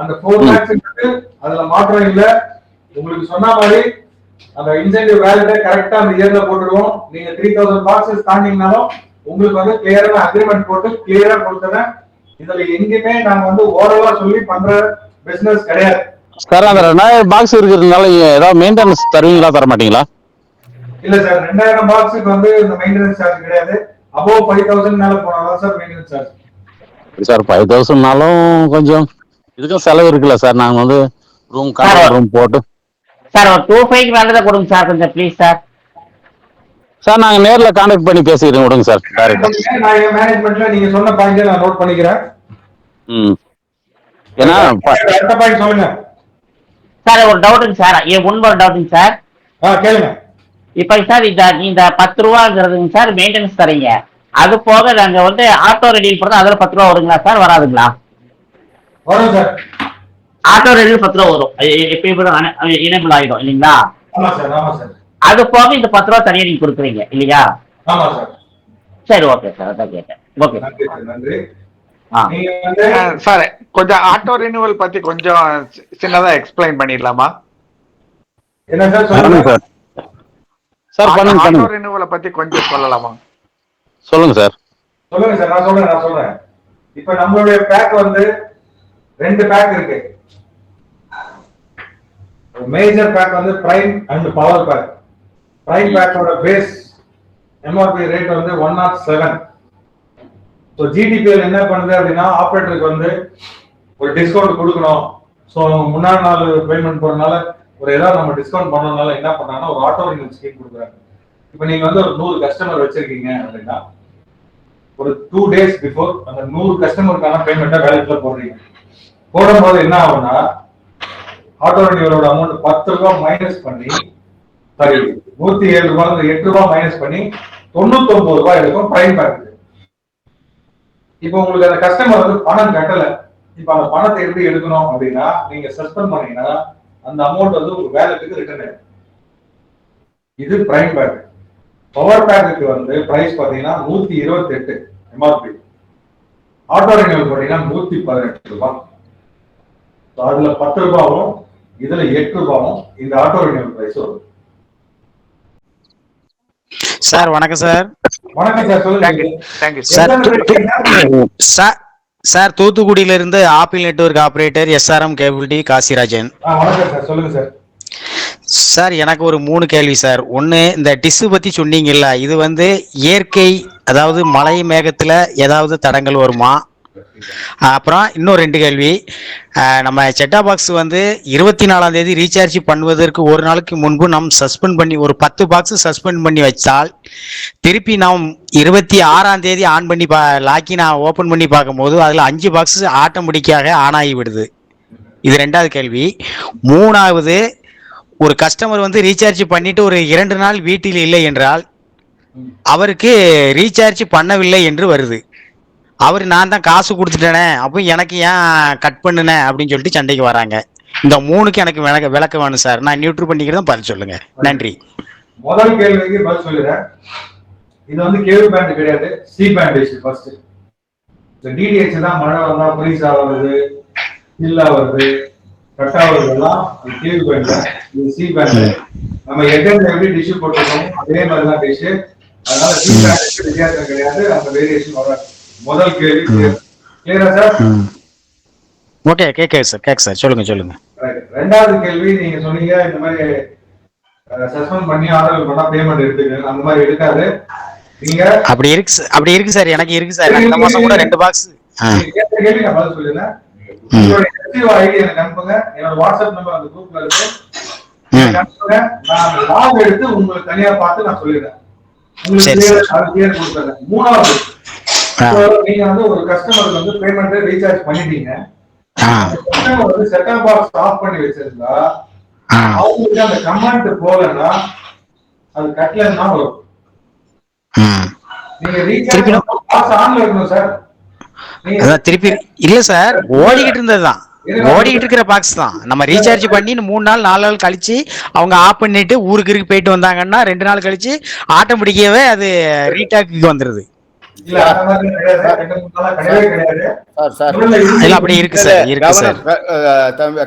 அந்த 4 lakhs அதுல மாற்றம் இல்ல. உங்களுக்கு சொன்ன மாதிரி அந்த இன்சென்டிவ் வேலிட கரெக்டா அந்த இயர்ல போட்டுடுவோம். நீங்க 3000 பாக்ஸஸ் தாண்டிங்கனாலும் உங்களுக்கு வந்து கிளியரான அக்ரிமெண்ட் போட்டு கிளியரா கொடுத்துறேன். இதுல எங்கேயுமே நாங்க வந்து ஓரளவா சொல்லி பண்ற பிசினஸ் கிடையாது சார். அந்த 2000 பாக்ஸ் இருக்கிறதுனால ஏதாவது மெயின்டெனன்ஸ் தருவீங்களா, தர மாட்டீங்களா? இல்ல சார், 2000 பாக்ஸுக்கு வந்து இந்த மெயின்டெனன்ஸ் சார்ஜ் கிடையாது. அபோவ் 5000 மேல போனாதான் சார் மெயின்டெனன்ஸ் சார்ஜ். சார் 5000னாலும் கொஞ்சம் இதுக்கும் செலவு இருக்குல்ல சார். நாங்க வந்து ரூம் ரூம் போட்டு சார் ஒரு 25 மேல கொடுங்க சார் கொஞ்சம் ப்ளீஸ் சார். சார் நாங்க நேர்ல கான்டாக்ட் பண்ணி பேசிக்கிறோம், விடுங்க சார். நான் என் மேனேஜ்மெண்ட்ல நீங்க சொன்ன பாயிண்ட் நான் நோட் பண்ணிக்கிறேன். ஏன்னா அடுத்த பாயிண்ட் சொல்லுங்க சார். ஒரு டவுட்டுங்க சார், முன்பு ஒரு டவுட்டுங்க சார். கேளுங்க. இப்ப சார் இந்த 10 ரூபாங்கிறதுங்க சார் மெயின்டெனன்ஸ் தரீங்க. அது போக நாங்க வந்து ஆட்டோ ரெடியில் போறது அதுல 10 ரூபா வருங்களா சார், வராதுங்களா? வரும் சார். ஆட்டோ ரெடியில் 10 ரூபா வரும், எப்பயும் இனேபிள் ஆயிடும் இல்லைங்களா? ஆமா சார், ஆமா சார். அது போக இந்த 10 ரூபா தனியா நீங்க கொடுக்குறீங்க இல்லையா? ஆமா சார். சரி, ஓகே சார், அதான் கேட்டேன். ஓகே நன்றி. சார் கொஞ்சம் ஆட்டோ ரினிவல் பத்தி கொஞ்சம் சின்னதா எக்ஸ்பிளைன் பண்ணிடலாமா? என்ன சார் சொல்லுங்க சார். சார் பண்ணுங்க ஆட்டோ பண்ணுங்க. ரினிவலை பத்தி கொஞ்சம் சொல்லலாமா? சொல்லுங்க சார். சொல்லுங்க சார். நான் சொல்றேன். இப்ப நம்மளுடைய பேக் வந்து 2 பேக் இருக்கு. மேஜர் பேக் வந்து prime and power pack. Prime பேக்கோட பேஸ் எம்ஆர்பி ரேட் வந்து 107. ஸோ ஜிடிபிஎல் என்ன பண்ணுது அப்படின்னா, ஆப்ரேட்டருக்கு வந்து ஒரு டிஸ்கவுண்ட் கொடுக்கணும். ஸோ முன்னாடி நாள் பேமெண்ட் போறதுனால ஒரு ஏதாவது நம்ம டிஸ்கவுண்ட் பண்ணதுனால என்ன பண்ணாங்கன்னா ஒரு ஆட்டோ ரினிவல் ஸ்கீம் கொடுக்குறாங்க. இப்போ நீங்க வந்து ஒரு 100 கஸ்டமர் வச்சிருக்கீங்க அப்படின்னா ஒரு 2 days பிஃபோர் அந்த 100 கஸ்டமருக்கான பேமெண்ட்டை வேலட்ல போடுறீங்க. போடும்போது என்ன ஆகும்னா ஆட்டோ ரினிவலோட அமௌண்ட் 10 ரூபாய் மைனஸ் பண்ணி, சாரி 107 ரூபாய் 8 ரூபாய் மைனஸ் பண்ணி 99 ரூபாய் இருக்கும் பிரைம் பேக். இப்போ உங்களுக்கு அந்த கஸ்டமர் வந்து பணம் கட்டல. இப்ப அந்த பணத்தை எப்படி எடுக்கணும் அப்படின்னா, நீங்க சஸ்பெண்ட் பண்ணீங்கன்னா அந்த அமௌண்ட் வந்து உங்க வேலட்டுக்கு ரிட்டர்ன் ஆயிடும். இது பிரைம் பேக். பவர் பேக்கு வந்து பிரைஸ் பாத்தீங்கன்னா 128 எம்ஆர்பி. ஆட்டோ ரினிவல் பாத்தீங்கன்னா 118 ரூபாய். அதுல 10 ரூபாயும் இதுல 8 ரூபாயும் இந்த ஆட்டோ ரினிவல் பிரைஸ் வரும். சார் வணக்கம் சார். வணக்கம் சார், சொல்லுங்க. சார் சார் தூத்துக்குடியில இருந்து Apple network operator SRM cable Kasirajan. வணக்கம் சார், சொல்லுங்க சார். சார் எனக்கு ஒரு 3 கேள்வி சார். ஒன்று, இந்த டிஸ்ஸு பற்றி சொன்னீங்கல்ல, இது வந்து இயற்கை, அதாவது மழை மேகத்தில் ஏதாவது தடங்கள் வருமா? அப்புறம் இன்னும் 2 கேள்வி. நம்ம செட்டா பாக்ஸ் வந்து 24ஆம் தேதி ரீசார்ஜ் பண்ணுவதற்கு ஒரு நாளுக்கு முன்பு நாம் சஸ்பெண்ட் பண்ணி ஒரு 10 பாக்ஸ் சஸ்பெண்ட் பண்ணி வச்சால் திருப்பி நாம் 26ஆம் தேதி ஆன் பண்ணி லாக்கி நான் ஓப்பன் பண்ணி பார்க்கும்போது அதில் 5 பாக்ஸ் ஆட்டோமேட்டிக்காக ஆன் ஆகி விடுது. இது 2வது கேள்வி. 3வது, ஒரு கஸ்டமர் வந்து ரீசார்ஜ் பண்ணிட்டு ஒரு 2 நாள் வீட்டில் இல்லை என்றால் அவருக்கு ரீசார்ஜ் பண்ணவில்லை என்று வருது. அவர் நான் தான் காசு கொடுத்துட்டேனே, அப்போ எனக்கு ஏன் கட் பண்ணுனேன் அப்படின்னு சொல்லிட்டு சண்டைக்கு வராங்க. இந்த 3க்கு எனக்கு விளக்கம் வேணும் சார். நான் நியூட்ரு பண்ணிக்கிறதும் பதில் சொல்லுங்க. நன்றி. முதல் கேள்விக்கு பதில் சொல்லுறேன். இது வந்து கேபிள் பேண்ட் கிடையாது, சி பேண்ட் இஷ்யூ. ஃபர்ஸ்ட் இந்த டிடிஹெச் தான் மழை வந்தா ஃப்ரீஸ் ஆகுது, இல்லா வருது, கட் ஆகுறதெல்லாம் கேபிள் பேண்ட். இது சி பேண்ட். நம்ம எட்டன் எப்படி டிஷ்யூ போட்டுருக்கோம் அதே மாதிரி தான் டிஷ்யூ. அதனால சி பேண்ட் வித்தியாசம் கிடையாது, அந்த வேரியேஷன் வராது. முதல் கேள்வி கிளியரா சார்? ஓகே, கேக்கு சார், சொல்லுங்க. 2வது கேள்வி, நீங்க சொன்னீங்க இந்த மாதிரி சஸ்பெண்ட் பண்ணி ஆர்டர் பண்ணா பேமெண்ட் எடுத்துக்கங்க. அந்த மாதிரி எடுக்காது. நீங்க அப்படி இருக்கு சார். எனக்கு இருக்கு சார். இந்த மாசம் கூட 2 பாக்ஸ். கேள்வி நான் பதில் சொல்லிடுறேன். உங்களுடைய எஸ்டிஓ ஐடி எனக்கு அனுப்புங்க. என்னோட வாட்ஸ்அப் நம்பர் அந்த குரூப்ல இருக்கு. அனுப்புங்க. நான் லாக் எடுத்து உங்களுக்கு தனியா பார்த்து நான் சொல்லிடுறேன். உங்களுக்கு கிளியர் கொடுத்துறேன். 3வது, நீங்க வந்து ஒரு கஸ்டமருக்கு வந்து பேமெண்ட் ரீசார்ஜ் பண்ணிட்டீங்க. கஸ்டமர் வந்து செட்டப் பாக்ஸ் ஆஃப் பண்ணி வச்சிருந்தா அவங்களுக்கு அந்த கமெண்ட் போலன்னா அது கட்டலன்னா வரும். நீங்க ரீசார்ஜ் பாக்ஸ் ஆன்ல இருக்கணும் சார். அதான் திருப்பி இல்ல சார், ஓடிக்கிட்டு இருந்ததுதான், ஓடிக்கிட்டு இருக்கிற பாக்ஸ் தான். நம்ம ரீசார்ஜ் பண்ணி 3 நாள் 4 நாள் கழிச்சு அவங்க ஆஃப் பண்ணிட்டு ஊருக்கு போயிட்டு வந்தாங்கன்னா 2 நாள் கழிச்சு ஆட்டோமேட்டிக்காவே அது ரீடாக்கு வந்துருது. இல்ல அந்த மாதிரி கிடையாது, 2-3 நாளா கிடையவே கிடையாது. சார் இல்ல அப்படி இருக்கு சார், இருக்கு சார்.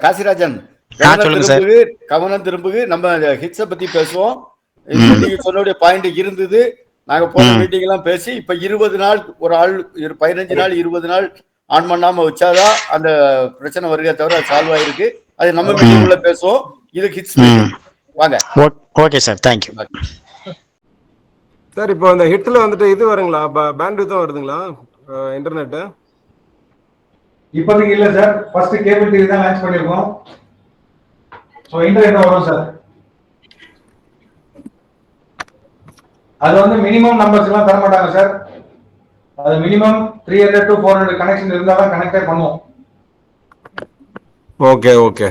காசிராஜன் சொல்லுங்க சார். கவனம் திரும்புகு. நம்ம ஹிட்ஸ பத்தி பேசுவோம். நீங்க சொன்ன பாயிண்ட் இருந்தது. நாங்க போன மீட்டிங் எல்லாம் பேசி இப்ப 20 நாள் ஒரு ஆள் 15 நாள் 20 நாள் ஆன் பண்ணாம வச்சாதான் அந்த பிரச்சனை வருகே தவிர அது சால்வ் ஆயிருக்கு. அது நம்ம மீட்டிங் உள்ள பேசுவோம். இது ஹிட்ஸ் வாங்க. Okay sir, thank you sir. இப்போ அந்த ஹிட்ல வந்துட்டு இது வருங்களா, பேண்ட்வித் தான் வருதுங்களா இன்டர்நெட்? இப்போதைக்கு இல்ல சார், ஃபர்ஸ்ட் கேபிள் டிவி தான் லான்ச் பண்ணிருக்கோம். சோ இன்டர்நெட் வரும் சார். அது வந்து மினிமம் நம்பர்ஸ் எல்லாம் தர மாட்டாங்க சார். அது மினிமம் 300 to 400 கனெக்ஷன் இருந்தா தான் கனெக்டே பண்ணுவோம். Okay okay.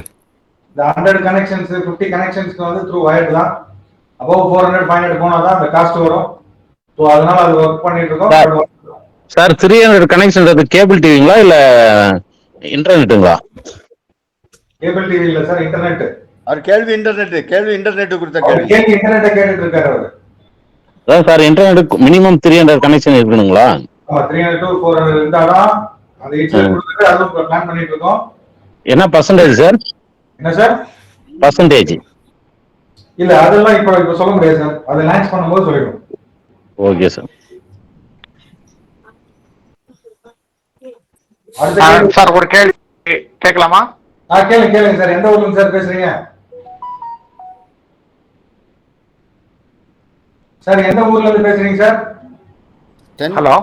இந்த 100 கனெக்ஷன்ஸ் 50 கனெக்ஷன்ஸ்க்கு வந்து த்ரூ வயர்ட் தான். above 400 500 போனா தான் அந்த காஸ்ட் வரும். சோ அதனால அது வர்க் பண்ணிட்டு இருக்கோம் சார். 300 கனெக்ஷன் கேபிள் டிவிங்களா இல்ல இன்டர்நெட்டுங்களா? கேபிள் டிவி இல்ல சார், இன்டர்நெட். அவர் கேள்வி இன்டர்நெட் கொடுத்த கேள்வி. இன்டர்நெட்டை கேட்டுட்டு இருக்காரு அவரு. அதான் சார், இன்டர்நெட் மினிமம் 300 கனெக்ஷன் இருக்கணுங்களா? 300 to 400 இருந்தாதான் அந்த இன்டர்நெட் கொடுத்துட்டு அதுவும் பிளான் பண்ணிட்டு இருக்கோம். என்ன பர்சன்டேஜ் சார்? என்ன சார் பர்சன்டேஜ்? இல்ல அதெல்லாம் இப்ப சொல்ல முடியாது சார், அதை லான்ச் பண்ணும்போது சொல்லிடுவோம். Okay sir. சார் ஒரு கேள்வி கேட்கலாமா? கேளுங்க சார். எந்த ஊர்ல சார் பேசுறீங்க சார்? எந்த ஊர்ல இருந்து பேசுறீங்க சார்? ஹலோ,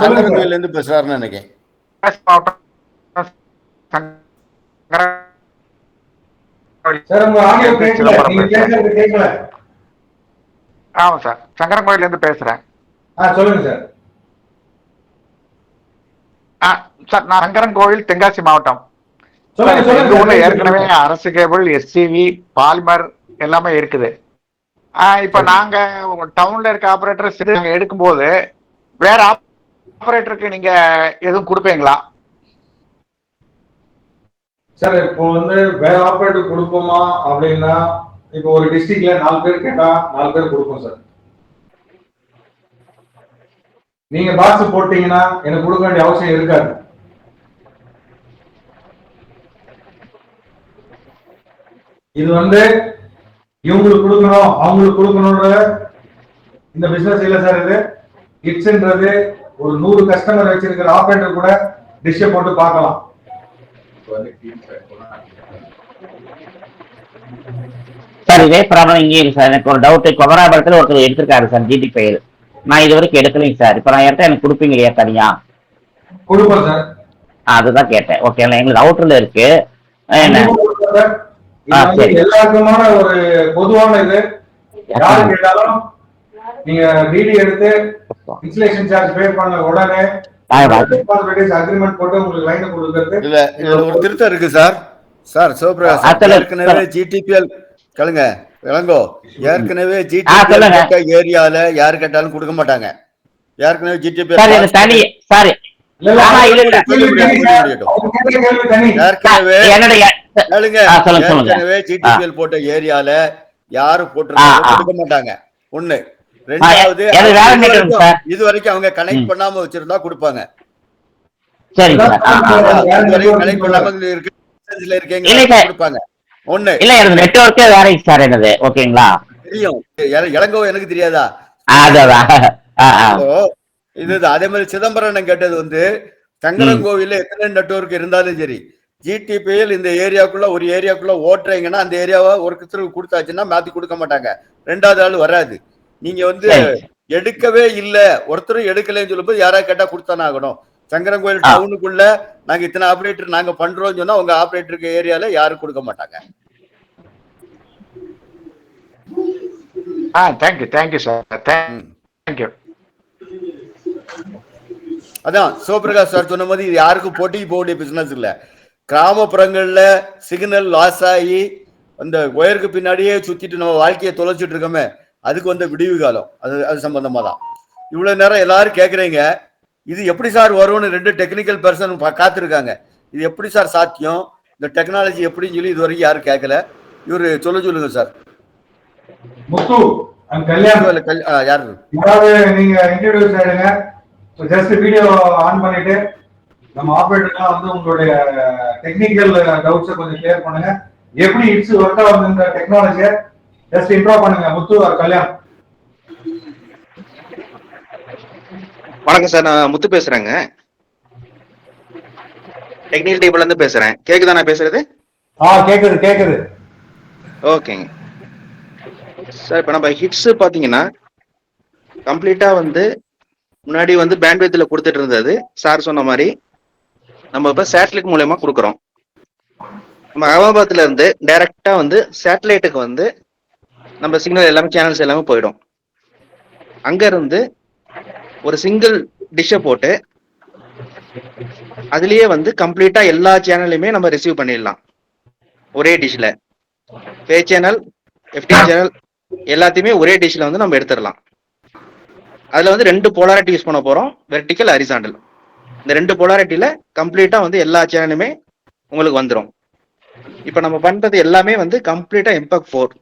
சங்கரன்கோயில இருந்து பேசுறாருன்னு நினைக்கிறேன். சார் உங்க ஆடியோ கேட்கல, நீங்க பேசுறது கேட்கல. ஆமா சார், சங்கரன்கோயில இருந்து பேசுறேன். சொல்லுங்க சார். சார் நான் சங்கரன்கோயில் தென்காசி மாவட்டம். சொல்லுங்க. ஏற்கனவே அரசு கேபிள், எஸ்டிவி, பாலிமர் எல்லாமே இருக்குது. இப்ப நாங்க டவுன்ல இருக்க ஆபரேட்டர் நாங்க எடுக்கும்போது வேற ஆபரேட்டருக்கு நீங்க எதுவும் கொடுப்பீங்களா சார்? இப்போ வந்து வேற ஆபரேட்டர் கொடுப்போமா அப்படின்னா, இப்போ ஒரு டிஸ்ட்ரிக்ட்ல 4 பேர் கேட்டா 4 பேர் கொடுப்போம் சார். நீங்க பாக்ஸ் போட்டீங்கன்னா எனக்கு கொடுக்க வேண்டிய அவசியம் இருக்காது. இது வந்து இவங்களுக்கு கொடுக்கணும் அவங்களுக்கு கொடுக்கணும்ன்ற இந்த பிசினஸ் இல்ல சார். இது கிட்ஸ்ன்றது ஒரு 100 கஸ்டமர் வச்சிருக்கிற ஆபரேட்டர் கூட டிஷ் போட்டு பார்க்கலாம். சார் இதே ப்ராப்ளம் இங்கே இருக்கு சார். எனக்கு ஒரு டவுட், கொமராபுரத்தில் ஒருத்தர் எடுத்திருக்காரு சார் ஜிடி ஃபைல். நான் இது வரைக்கும் எடுக்கலைங்க சார். இப்ப நான் எடுத்தா எனக்கு கொடுப்பீங்க இல்லையா தனியா? கொடுப்போம் சார். அதுதான் கேட்டேன். ஓகே, எங்களுக்கு அவுட்டர்ல இருக்கு. எல்லாருக்குமான ஒரு பொதுவான இது. யாரு கேட்டாலும் நீங்க டிடி எடுத்து இன்ஸ்டலேஷன் சார்ஜ் பே பண்ண உடனே அக்ரிமெண்ட் போட்டு உங்களுக்கு லைன் கொடுக்கிறது. இல்ல ஒரு திருத்தம் இருக்கு சார். சிவபிரகாஷ் ஏற்கனவே ஜிடிபிஎல் விளங்கோ ஏற்கனவே ஜிடிபிஎல் ஏரியால யாரு கேட்டாலும் கொடுக்க மாட்டாங்க. ஏற்கனவே ஜிடிபிஎல் ஜிடிபிஎல் போட்ட ஏரியால யாரு போட்டிருந்தாலும் கொடுக்க மாட்டாங்க. ஒண்ணு. ரெண்டாவது, இது வரைக்கும் அவங்க கனெக்ட் பண்ணாம வச்சிருந்தா கொடுப்பாங்க. கனெக்ட் பண்ணாம இருக்கீங்க கொடுப்பாங்க. ஒண்ணு இல்ல, எனக்கு நெட்வொர்க்கே வேற சார். என்னது ஓகேங்களா? தெரியும். இளங்கோ எனக்கு தெரியாதா? இது அதே மாதிரி சிதம்பரம் கேட்டது வந்து சங்கரன்கோவில்ல எத்தனை நெட்வொர்க் இருந்தாலும் சரி, ஜிடிபிஎல் இந்த ஏரியாக்குள்ள ஒரு ஏரியாக்குள்ள ஓட்டுறீங்கன்னா அந்த ஏரியாவை ஒருத்தருக்கு கொடுத்தாச்சுன்னா மாத்தி கொடுக்க மாட்டாங்க. 2வது ஆள் வராது. நீங்க வந்து எடுக்கவே இல்ல, ஒருத்தரும் எடுக்கலன்னு சொல்லும்போது யாராவது கேட்டா கொடுத்தானே ஆகணும். சங்கரன்கோயில் டவுனுக்குள்ள நாங்க இத்தனை ஆபரேட்டர் நாங்க பண்றோம்னு சொன்னா உங்க ஆபரேட்டருக்கு ஏரியால யாரும் கொடுக்க மாட்டாங்க. Thank you sir. தேங்க்யூ. அதான் சிவபிரகாஷ் சார் சொன்ன மாதிரி இது யாருக்கும் போட்டிக்கு போக வேண்டிய பிசினஸ் இல்ல. கிராமப்புறங்கள்ல சிக்னல் லாஸ் ஆகி அந்த ஒயருக்கு பின்னாடியே சுத்திட்டு நம்ம வாழ்க்கையை தொலைச்சிட்டு இருக்கோமே, அதுக்கு வந்த விடிவு காலம். அது சம்பந்தமா தான் இவ்வளவு நேரம் எல்லாரும் கேக்குறீங்க. இது எப்படி சார் வரும்னு 2 டெக்னிக்கல் பர்சன் காத்திருக்காங்க. இது எப்படி சார் சாத்தியம், இந்த டெக்னாலஜி எப்படின்னு சொல்லி இது வரைக்கும் யாரும் கேட்கல. இவரு சொல்லுங்க சார். முத்து கல்யாண் யாரு? யாராவது நீங்க இன்ட்ரோடியூஸ் ஆயிடுங்க. ஜஸ்ட் வீடியோ ஆன் பண்ணிட்டு நம்ம ஆபரேட்டர்லாம் வந்து உங்களுடைய டெக்னிக்கல் டவுட்ஸை கொஞ்சம் கிளியர் பண்ணுங்க. எப்படி இட்ஸ் ஒர்க் ஆகுதுன்ற டெக்னாலஜியை ஜஸ்ட் இன்ட்ரோ பண்ணுங்க. முத்து ஆர் கல்யாண். வணக்கம் சார், நான் முத்து பேசுறேங்க. டெக்னிக்கல் டீம்ல இருந்து பேசுறேன். கேக்குதா நான் பேசுறது? கேக்குது கேக்குது. ஓகேங்க சார். இப்ப நம்ம ஹிட்ஸ் பாத்தீங்கன்னா கம்ப்ளீட்டா வந்து முன்னாடி வந்து பேண்ட்வித்ல கொடுத்துட்டு இருந்தது. சார் சொன்ன மாதிரி நம்ம இப்ப சேட்டலைட் மூலயமா கொடுக்குறோம். நம்ம அகமதாபாத்ல இருந்து டைரக்டா வந்து சேட்டலைட்டுக்கு வந்து நம்ம சிக்னல் எல்லாமே சேனல்ஸ் எல்லாமே போயிடும். அங்க இருந்து ஒரு சிங்கிள் டிஷ்ஷை போட்டு அதுலயே வந்து கம்ப்ளீட்டா எல்லா சேனல்லையுமே நம்ம ரிசீவ் பண்ணிடலாம். ஒரே டிஷ்ல பே சேனல், எஃப்டி சேனல் எல்லாத்தையுமே ஒரே டிஷ்ல வந்து நம்ம எடுத்துடலாம். அதுல வந்து 2 போலாரிட்டி யூஸ் பண்ண போறோம், வெர்டிக்கல், ஹரிசாண்டல். இந்த 2 போலாரிட்டியில கம்ப்ளீட்டா வந்து எல்லா சேனலுமே உங்களுக்கு வந்துடும். இப்ப நம்ம பண்றது எல்லாமே வந்து கம்ப்ளீட்டா எம்பக் 4.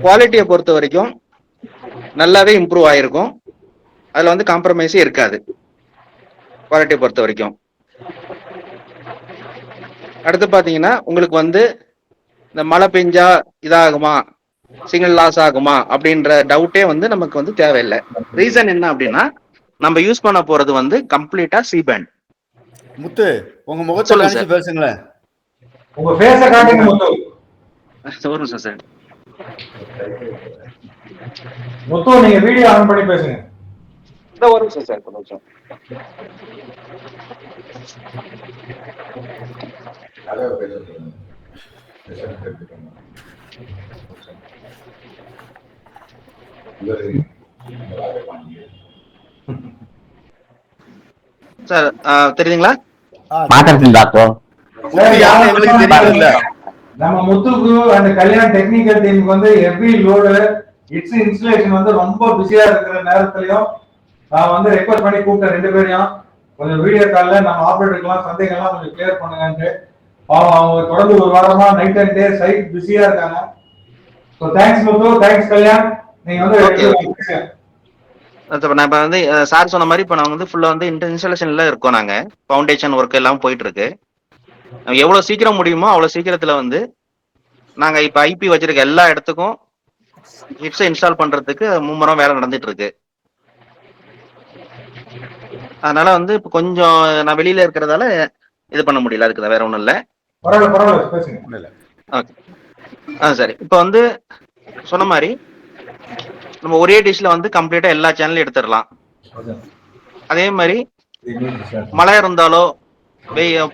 குவாலிட்டியை பொறுத்த வரைக்கும் நல்லாவே இம்ப்ரூவ் ஆயிருக்கும். அதுல வந்து காம்ப்ரமைஸே இருக்காது குவாலிட்டியை பொறுத்த வரைக்கும். அடுத்து பாத்தீங்கன்னா உங்களுக்கு வந்து இந்த மழை பெஞ்சா இதாகுமா, சிக்னல் லாஸ் ஆகுமா அப்படின்ற டவுட்டே வந்து நமக்கு வந்து தேவையில்லை. ரீசன் என்ன அப்படின்னா நம்ம யூஸ் பண்ண போறது வந்து கம்ப்ளீட்டா சி பேண்ட். முத்து, உங்க முகத்தை சொல்லுங்க காமிச்சு சார். பேசுங்களேன். உங்க ஃபேஸ காட்டுங்க முத்து. ஒரு நிமிஷம் சார். முத்து நீங்க வீடியோ ஆன் பண்ணி பேசுங்க. ஒரு நிமிஷம் சார், ஒரு நிமிஷம். சார் தெரியுதுங்களா? மாத்திரம் டாக்டர். முத்து யாருன்னு எங்களுக்கு தெரியல. நம்ம முத்துக்கு அந்த கல்யாண் டெக்னிக்கல் டீமுக்கு வந்து எவ்ரி லோடு இட்ஸ் இன்ஸ்டலேஷன் வந்து ரொம்ப பிஸியா இருக்கிற நேரத்திலையும் நான் வந்து ரெக்வஸ்ட் பண்ணி கூப்பிட்டேன் 2 பேரையும். கொஞ்சம் வீடியோ கால்ல நம்ம ஆபரேட்டருக்கெல்லாம் சந்தேகம்லாம் கொஞ்சம் கிளியர் பண்ணுங்கன்ட்டு. அவங்க தொடர்ந்து 1 வாரமா நைட் அண்ட் டே சைட் பிஸியா இருக்காங்க. ஸோ தேங்க்ஸ் முத்து, தேங்க்ஸ் கல்யாண். நீங்க வந்து நான் இப்ப வந்து சார் சொன்ன மாதிரி இப்ப நாங்க வந்து ஃபுல்லா வந்து இன்ஸ்டாலேஷன்ல இருக்கோம். நாங்க ஃபவுண்டேஷன் ஒர்க் எல்லாம் போயிட்டு இருக்கு. எவ்வளவு சீக்கிரம் முடியுமோ அவ்வளவு சீக்கிரத்துல வந்து நாங்க இப்ப ஐபி வச்சிருக்க எல்லா இடத்துக்கும் ஹிட்ஸை இன்ஸ்டால் பண்றதுக்கு மும்முரம் வேலை நடந்துட்டு இருக்கு. அதனால வந்து இப்ப கொஞ்சம் நான் வெளியில இருக்கிறதால இது பண்ண முடியல. அதுக்கு வேற ஒண்ணும் இல்ல. சரி. இப்ப வந்து சொன்ன மாதிரி நம்ம ஒரே டிஷ்ல வந்து கம்ப்ளீட்டா எல்லா சேனலும் எடுத்துடலாம். அதே மாதிரி மழை இருந்தாலோ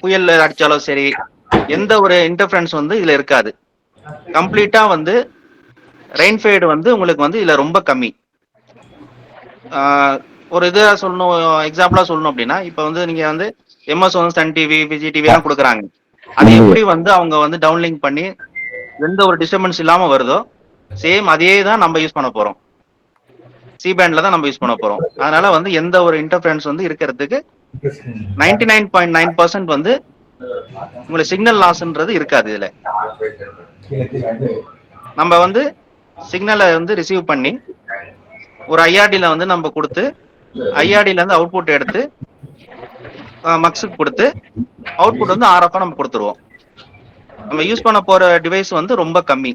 புயல் அடிச்சாலோ சரி, எந்த ஒரு இன்டர்ஃபரன்ஸ் வந்து இதுல இருக்காது. கம்ப்ளீட்டா வந்து ரெயின்ஃபேடு வந்து உங்களுக்கு வந்து இதுல ரொம்ப கம்மி. ஒரு இதை சொல்லணும், எக்ஸாம்பிளா சொல்லணும் அப்படின்னா இப்ப வந்து நீங்க வந்து MS1, Sun TV, Vijay TV எல்லாம் கொடுக்குறாங்க. அது எப்படி வந்து அவங்க வந்து டவுன்லிங்க் பண்ணி எந்த ஒரு டிஸ்டர்பன்ஸ் இல்லாம வருதோ சேம் அதே தான் நம்ம யூஸ் பண்ண போறோம். சி பேண்ட்ல தான் நம்ம யூஸ் பண்ண போறோம். அதனால வந்து எந்த ஒரு இன்டர்ஃபரன்ஸ் வந்து இருக்கிறதுக்கு 99.9% வந்து உங்களுக்கு சிக்னல் லாஸ்ன்றது இருக்காது. இதுல நம்ம வந்து சிக்னலை வந்து ரிசீவ் பண்ணி ஒரு ஐஆர்டில வந்து நம்ம கொடுத்து ஐஆர்டில இருந்து அவுட்புட் எடுத்து மக்ஸுக்கு கொடுத்து அவுட்புட் வந்து RF நம்ம கொடுத்துருவோம். நம்ம யூஸ் பண்ண போற டிவைஸ் வந்து ரொம்ப கம்மி.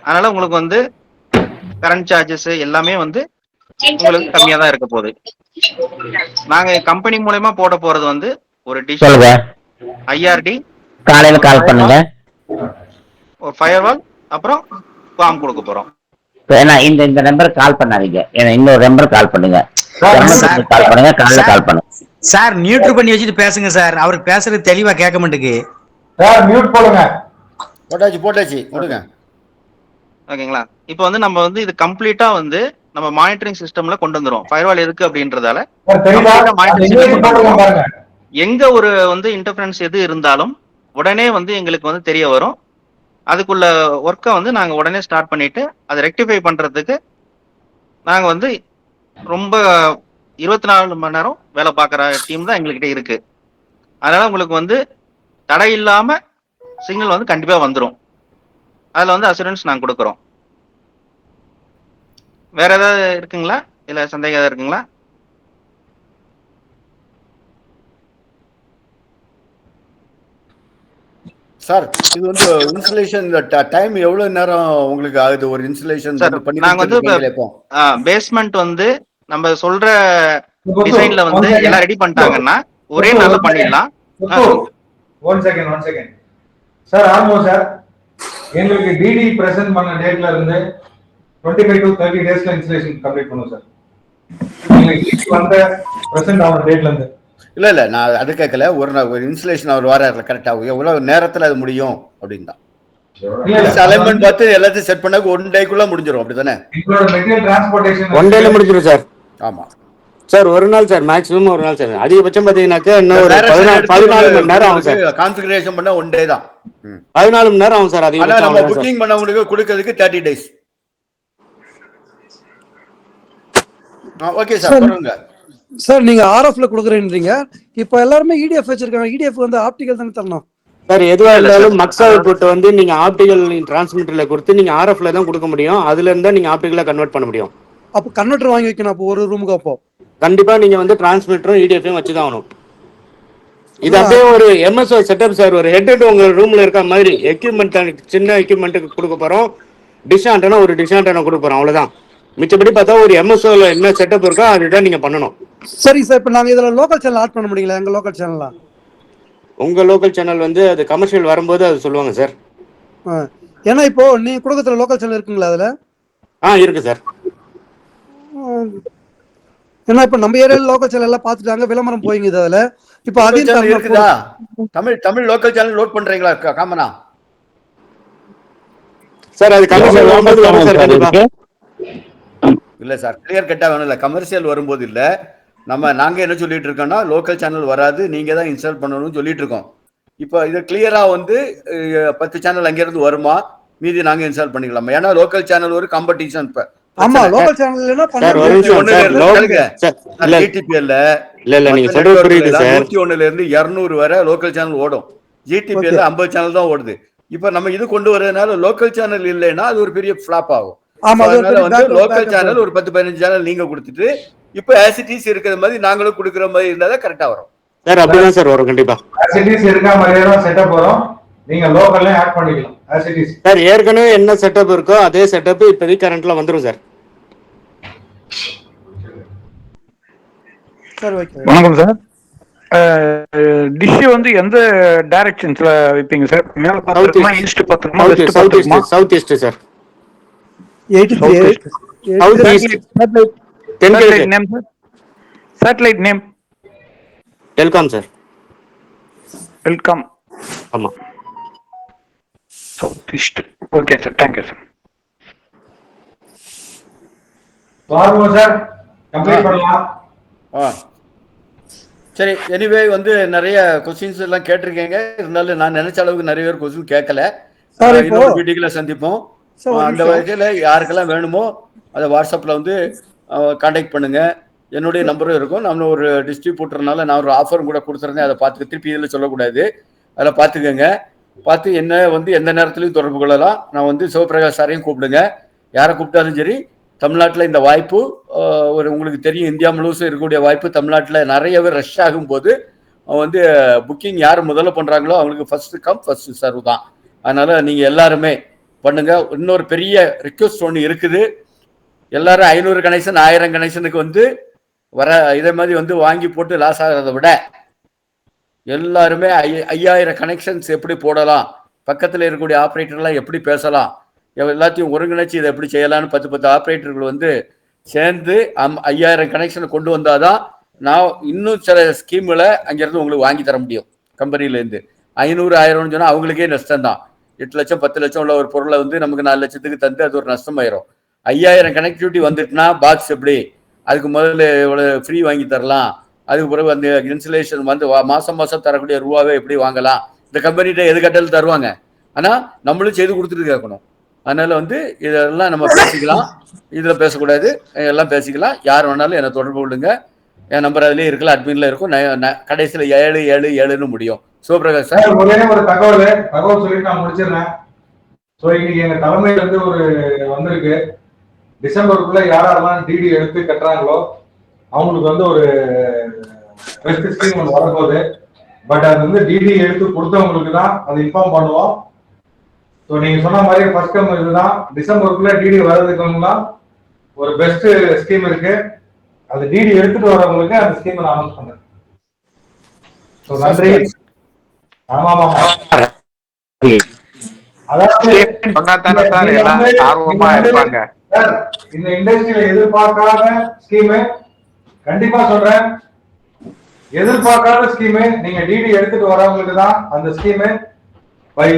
அதனால உங்களுக்கு வந்து கரண்ட் சார்ஜஸ் எல்லாமே வந்து உங்களுக்கு கம்மியா தான் இருக்க போகுது. நாங்க கம்பெனி மூலமா போட போறது வந்து ஒரு டிஷ், ஐஆர்டி, காலையில கால் பண்ணுங்க, ஒரு ஃபயர்வால், அப்புறம் ஃபார்ம் கொடுக்க போறோம். இந்த நம்பருக்கு கால் பண்ணாதீங்க, இன்னொரு நம்பர் கால் பண்ணுங்க. கால் பண்ணுங்க, காலையில கால் பண்ணுங்க சார். மியூட் பண்ணி வச்சுட்டு பேசுங்க சார். அவருக்கு பேசுறது தெளிவா கேட்க மாட்டேங்குது. மியூட் போடுங்க. போட்டாச்சு கொடுங்க. ஓகேங்களா? இப்போ வந்து நம்ம வந்து இது கம்ப்ளீட்டா வந்து நம்ம மானிட்டரிங் சிஸ்டம்ல கொண்டு வந்துரும். ஃபயர்வால் எதுக்கு அப்படின்றதால எங்க ஒரு வந்து இன்டர்ஃபரன்ஸ் எது இருந்தாலும் உடனே வந்து எங்களுக்கு வந்து தெரிய வரும். அதுக்குள்ள ஒர்க்கை வந்து நாங்க உடனே ஸ்டார்ட் பண்ணிட்டு அதை ரெக்டிஃபை பண்றதுக்கு நாங்க வந்து ரொம்ப 24 மணி நேரம் வேலை பார்க்குற டீம் தான் எங்ககிட்ட இருக்கு. அதனால உங்களுக்கு வந்து தடை இல்லாம சிக்னல் வந்து கண்டிப்பா வந்துடும். அதுல வந்து அசூரன்ஸ் நாங்க கொடுக்குறோம். வேற ஏதாவது இருக்குங்களா? இல்ல சந்தேகம் ஏதாவது இருக்குங்களா? சார் இது வந்து இன்சுலேஷன் டைம் எவ்வளவு நேரம் உங்களுக்கு ஆகுது ஒரு இன்சுலேஷன் சார் பண்ணி நாங்க வந்து கொடுத்துருக்கீங்களே இப்போ? பேஸ்மெண்ட் வந்து நம்ம சொல்ற முத்து, டிசைன்ல one வந்து second. எல்லாம் ரெடி பண்ணிட்டாங்கன்னா ஒரே முத்து, நாள்ல one பண்ணிடலாம். second. One second sir. ஆல்மோ சார், எங்களுக்கு டிடி பிரசன்ட் பண்ண டேட்ல இருந்து 25 to 30 டேஸ்ல இன்ஸ்டலேஷன் கம்ப்ளீட் பண்ணுவோம் சார். எங்களுக்கு வந்த பிரசன்ட் ஆன டேட்ல இருந்து. இல்ல நான் அது கேட்கல. ஒரு இன்சுலேஷன் அவர் வராருல கரெக்டா எவ்வளவு நேரத்துல அது முடியும் அப்படின்னு தான். அலைன்மெண்ட் பார்த்து எல்லாத்தையும் செட் பண்ண 1 டேக்குள்ள முடிஞ்சிடும் அப்படிதானே? எங்களோட மெட்டீரியல் டிரான்ஸ்போர்ட்டேஷன் 1 டேல முடிஞ்சிடும் சார். ஆமா சார் ஒரு நாள் சார், மேக்ஸிமம் ஒரு நாள் சார். அதிகபட்சம் பாத்தீங்கன்னாக்க இன்னும் ஒரு 14 மணி நேரம் ஆகும் சார். கான்ஃபிகரேஷன் பண்ண 1 டே தான். 14 மணி நேரம் ஆகும் சார். ஆனா நம்ம அதிகபட்சம் புக்கிங் பண்ணவங்களுக்கு கொடுக்கிறதுக்கு 30 days. ஓகே சார், சொல்லுங்க சார். நீங்க ஆர்எஃப்ல கொடுக்குறீங்க, இப்போ எல்லாருமே இடிஎஃப் வச்சிருக்காங்க. இடிஎஃப் வந்து ஆப்டிகல் தானே தரணும் சார். எதுவா இருந்தாலும் மக்ஸ் அவுட்புட் வந்து நீங்க ஆப்டிகல் டிரான்ஸ்மிட்டர்ல கொடுத்து நீங்க ஆர்எஃப்ல தான் கொடுக்க முடியும். அதுல இருந்தா நீங்க ஆப்டிகலா கன்வெர்ட் பண்ண முடியும். அப்போ கன்வெர்ட்டர் வாங்கி வைக்கணும். அப்போ ஒரு ரூமுக்கு அப்போ கண்டிப்பா நீங்க வந்து டிரான்ஸ்மிட்டரும் இடிஎஃப்யும் வச்சுதான் ஆகணும். இது அப்படியே ஒரு எம்எஸ்ஓ செட்டப் சார். ஒரு ஹெட் உங்க ரூம்ல இருக்க மாதிரி எக்யூப்மெண்ட், சின்ன எக்யூப்மெண்ட்டுக்கு கொடுக்க போறோம். டிஷ் ஆண்டனா ஒரு டிஷ் ஆண்டனா கொடுக்க போறோம், அவ்வளவுதான். மிச்சப்படி பார்த்தா ஒரு எம்எஸ்ஓல என்ன செட்டப் இருக்கோ அதுதான் நீங்க பண்ணணும். சரி சார். இப்போ நாங்க இதுல லோக்கல் சேனல் ஆட் பண்ண முடியல. எங்க லோக்கல் சேனலா? உங்க லோக்கல் சேனல் வந்து அது கமர்ஷியல் வரும்போது அது சொல்லுவாங்க சார். ஏன்னா இப்போ நீங்க கொடுக்கறதுல லோக்கல் சேனல் இருக்குங்களா அதுல? இருக்கு சார். ஏன்னா இப்போ நம்ம ஏரியால லோக்கல் சேனல் எல்லாம் பார்த்துட்டாங்க, விளம்பரம் போயிங்குது அதுல. இப்போ அதையும் இருக்குதா? தமிழ் லோக்கல் சேனல் லோட் பண்றீங்களா காமனா? சார் அது கமர்ஷியல் வரும்போது வரும் சார். கண்டிப்பா இல்ல சார், கிளியர் கட்டா வேணும். இல்ல கமர்ஷியல் வரும்போது இல்ல. நாங்க என்ன சொல்லிட்டு இருக்கோம்னா லோக்கல் சேனல் வராது, நீங்க தான் இன்ஸ்டால் பண்ணணும்னு சொல்லிட்டு இருக்கோம். இப்போ இது கிளியரா வந்து 10 சேனல் அங்க இருந்து வருமா, மீதி நாங்க இன்ஸ்டால் பண்ணிக்கலாம். ஏன்னா லோக்கல் சேனல் ஒரு காம்படிஷன். இப்ப ஆமா, லோக்கல் சேனல்னா சார் ஒரு நிமிஷம் சார். ஜிடிபிஎல்ல இல்ல நீங்க சொல்றது புரியுது சார். 101ல இருந்து 200 வரை லோக்கல் சேனல் ஓடும். ஜிடிபிஎல்ல 50 சேனல் தான் ஓடுது. இப்ப நம்ம இது கொண்டு வரதுனால லோக்கல் சேனல் இல்லைன்னா அது ஒரு பெரிய ஃபிளாப் ஆகும். அதனால வந்து லோக்கல் சேனல் ஒரு 10-15 சேனல் நீங்க கொடுத்துட்டு இப்ப ஆசிட்டிஸ் இருக்கிற மாதிரி நாங்களும் கொடுக்குற மாதிரி இருந்தாதான் கரெக்டா வரும் சார். அப்படிதான் சார் வரும் கண்டிப்பா. ஆசிட்டிஸ் இருக்க மாதிரியே தான் செட்டப் வரும். நீங்க லோக்கல்ல ஆட் பண்ணிக்கலாம் ஆசிட்டிஸ். சார் ஏற்கனவே என்ன செட்டப் இருக்கோ அதே செட்டப் இப்போதைக்கு கரண்ட்ல வந்துரும் சார். வணக்கம் சார். டிஷ் வந்து எந்த டைரக்ஷன்ஸ்ல வைப்பீங்க சார்? மேல பாத்துமா, ஈஸ்ட் பாத்துமா, வெஸ்ட் பாத்துமா? South east sir. 83 south east. Satellite name sir? Satellite name Telcom sir. Welcome. ஆமா. South east. Okay sir, thank you sir. வாருங்க சார், கம்ப்ளீட் பண்ணலாம். சரி, எனிவே வந்து நிறைய கொஸ்டின்ஸ் எல்லாம் கேட்டிருக்கீங்க. இருந்தாலும் நான் நினைச்ச அளவுக்கு நிறைய பேர் கொஸ்டின் கேட்கல. இன்னொரு வீடியோல சந்திப்போம். அந்த வகையில யாருக்கெல்லாம் வேணுமோ அதை வாட்ஸ்அப்ல வந்து கான்டாக்ட் பண்ணுங்க. என்னுடைய நம்பரும் இருக்கும். நான் ஒரு டிஸ்ட்ரிபியூட்டர்னால நான் ஒரு ஆஃபரும் கூட கொடுத்துருந்தேன். அதை பார்த்து திருப்பி இதில் சொல்லக்கூடாது. அதில் பார்த்துக்கோங்க. பார்த்து என்ன வந்து எந்த நேரத்துலையும் தொடர்பு கொள்ளலாம். நான் வந்து சிவபிரகாஷ் சாரையும் கூப்பிடுங்க. யாரை கூப்பிட்டாலும் சரி. தமிழ்நாட்டில் இந்த வாய்ப்பு ஒரு உங்களுக்கு தெரியும், இந்தியா முழுவதும் இருக்கக்கூடிய வாய்ப்பு. தமிழ்நாட்டில் நிறையவே ரஷ் ஆகும்போது வந்து புக்கிங் யார் முதல்ல பண்ணுறாங்களோ அவங்களுக்கு ஃபர்ஸ்ட் கம் ஃபர்ஸ்ட் சர்வ் தான். அதனால நீங்கள் எல்லாருமே பண்ணுங்க. இன்னொரு பெரிய ரிக்வெஸ்ட் ஒன்று இருக்குது. எல்லாரும் 500 கனெக்ஷன் 1000 கனெக்ஷனுக்கு வந்து வர இதே மாதிரி வந்து வாங்கி போட்டு லாஸ் ஆகிறத விட எல்லாருமே 5000 கனெக்ஷன்ஸ் எப்படி போடலாம், பக்கத்தில் இருக்கக்கூடிய ஆப்ரேட்டர்லாம் எப்படி பேசலாம், எல்லாத்தையும் ஒருங்கிணைச்சு இதை எப்படி செய்யலாம்னு 10 ஆப்ரேட்டர்கள் வந்து சேர்ந்து 5000 கனெக்ஷனை கொண்டு வந்தாதான் நான் இன்னும் சில ஸ்கீம்களை அங்கேருந்து உங்களுக்கு வாங்கி தர முடியும். கம்பெனிலேருந்து 500 1000 சொன்னால் அவங்களுக்கே நஷ்டம் தான். 8 லட்சம் 10 லட்சம் உள்ள ஒரு பொருளை வந்து நமக்கு 4 லட்சத்துக்கு தந்து அது ஒரு நஷ்டமாயிரும். 5000 கனெக்டிவிட்டி வந்துட்டுனா பாக்ஸ் எப்படி, அதுக்கு முதல்ல இவ்வளோ ஃப்ரீ வாங்கி தரலாம், அதுக்கு பிறகு அந்த இன்சுலேஷன் வந்து மாதம் தரக்கூடிய ரூபாவே எப்படி வாங்கலாம். இந்த கம்பெனிகிட்ட எது கட்டாலும் தருவாங்க, ஆனால் நம்மளும் செய்து கொடுத்துட்டு கேட்கணும். அதனால வந்து இதெல்லாம் நம்ம பேசிக்கலாம். இதில் பேசக்கூடாது, எல்லாம் பேசிக்கலாம். யார் வேணாலும் என்னை தொடர்பு கொள்ளுங்க. என் நம்பர் அதுலேயே இருக்கல, அட்மின்ல இருக்கும். கடைசியில் 777ன்னு முடியும். சிவபிரகாஷ் சார், ஒரே ஒரு தகவல் சொல்லிட்டு நான் முடிச்சிடுறேன். ஸோ இன்னைக்கு எங்க தலைமையில இருந்து ஒரு வந்திருக்கு. டிசம்பருக்குள்ள யாரெல்லாம் டிடி எடுத்து கட்டுறாங்களோ அவங்களுக்கு வந்து ஒரு பெஸ்ட் ஸ்கீம் ஒன்று வரப்போகுது. பட் அது வந்து டிடி எடுத்து கொடுத்தவங்களுக்கு தான் அது இன்ஃபார்ம் பண்ணுவோம். ஸோ நீங்க சொன்ன மாதிரி ஃபர்ஸ்ட் கம் இதுதான், டிசம்பருக்குள்ள டிடி வர்றதுக்கு ஒரு பெஸ்ட் ஸ்கீம் இருக்கு. அது டிடி எடுத்துட்டு வரவங்களுக்கு அந்த ஸ்கீம் நான் அனௌன்ஸ் பண்றேன். ஸோ நன்றி. ஆமா ஆமா அதாவது இந்த இண்டஸ்ட்ரியில எதிர்பார்க்காத ஸ்கீமு, கண்டிப்பா சொல்றேன், எதிர்பார்க்காத ஸ்கீமு. நீங்க டிடி எடுத்துட்டு வரவங்களுக்கு தான் அந்த ஸ்கீமு பை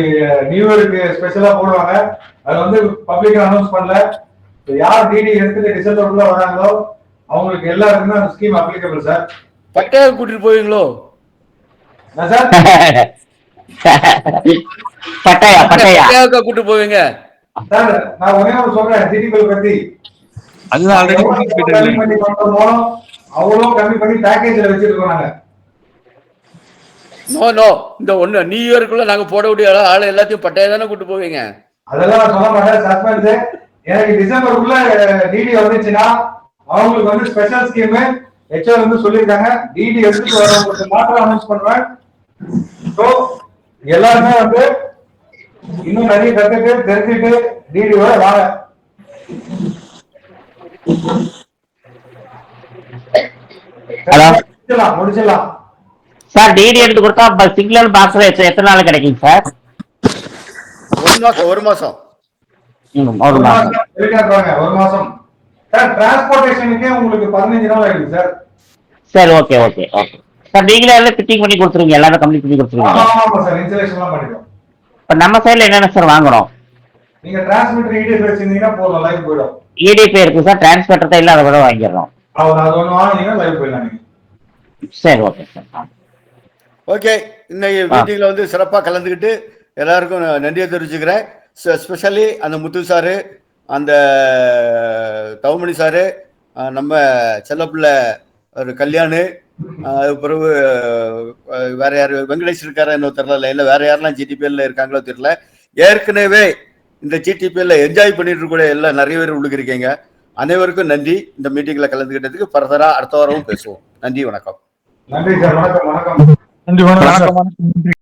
நியூ இயருக்கு ஸ்பெஷலா போடுவாங்க. அது வந்து பப்ளிக் அனௌன்ஸ் பண்ணல. யார் டிடி எடுத்துட்டு டிசம்பருக்குள்ள வராங்களோ அவங்களுக்கு எல்லாருக்குமே அந்த ஸ்கீம் அப்ளிகபிள் சார். பட்டையா கூட்டிட்டு போவீங்களோ சார்? பட்டையா கூட்டு போவீங்க சார்? நான் ஒரே ஒரு சொல்றேன் ஜிடிபிஎல் பத்தி. கம்மி பண்ணி பண்றோமோ அவ்வளோ கம்மி பண்ணி பேக்கேஜ்ல வச்சிருக்கோம் நாங்க. நோ இந்த ஒண்ணு நியூ இயருக்குள்ள நாங்க போட வேண்டிய ஆளு எல்லாத்தையும் பட்டையா தானே கூட்டு போவீங்க. அதெல்லாம் நான் சொல்ல மாட்டேன். சஸ்பென்ஸ். எனக்கு டிசம்பருக்குள்ள டிடி வந்துச்சுன்னா அவங்களுக்கு வந்து ஸ்பெஷல் ஸ்கீம் ஹெச்ஆர் வந்து சொல்லியிருக்காங்க. டிடி எடுத்துட்டு வரவங்களுக்கு மாத்திரம் அனௌன்ஸ் பண்ணுவேன். ஸோ எல்லாருமே வந்து இன்னும் நிறைய கத்துட்டு தெரிஞ்சுட்டு டிடியோட வாங்க. முடிச்சிடலாம் சார். டிடி எடுத்து கொடுத்தா சிக்னல் பாக்ஸ்ல எத்தனை நாள் கிடைக்கும் சார்? ஒரு மாசம். ஒரு மாசம் சார். டிரான்ஸ்போர்டேஷனுக்கே உங்களுக்கு 15 நாள் ஆயிடுது சார். சரி, ஓகே ஓகே ஓகே சார். நீங்களே எல்லாம் ஃபிட்டிங் பண்ணி கொடுத்துருவீங்க, எல்லாரும் கம்ப்ளீட் பண்ணி கொடுத்துருவீங்க. ஆமா சார், இன்ஸ்டாலேஷன்லாம் பண்ணிடுவோம். இப்போ நம்ம சைடுல என்னென்ன சார் வாங்கணும்? நீங்க டிரான்ஸ்மிட்டர் இடிஎஃப் வச்சிருந்தீங்கன்னா போதும், லைவ் போயிடும். இடிபி இருக்கு சார், டிரான்ஸ்மிட்டர் தான் இல்ல, அதை கூட வாங்கிடுறோம். அது ஒன்று வாங்கினீங்கன்னா லைவ் போயிடலாம் நீங்க. சரி, ஓகே சார். ஓகே, இன்னைக்கு மீட்டிங்ல வந்து சிறப்பாக கலந்துக்கிட்டு எல்லாருக்கும் நன்றியை தெரிவிச்சுக்கிறேன். ஸ்பெஷலி அந்த முத்து சாரு, அந்த தவமணி சாரு, நம்ம செல்லப்பிள்ளை ஒரு கல்யாணு, பிறகு வேற யாரு வெங்கடேஷ் இருக்காரா இன்னும் தெரியல, இல்லை வேற யாரெல்லாம் ஜிடிபிஎல்ல இருக்காங்களோ தெரியல. ஏற்கனவே இந்த ஜிடிபிஎல்ல என்ஜாய் பண்ணிட்டு இருக்க எல்லாம் நிறைய பேர் உள்ளுக்கு இருக்கீங்க. அனைவருக்கும் நன்றி. இந்த மீட்டிங்ல கலந்துக்கிட்டதுக்கு ஃபர்தரா அடுத்த வாரமும் பேசுவோம். நன்றி, வணக்கம். நன்றி சார். வணக்கம். நன்றி.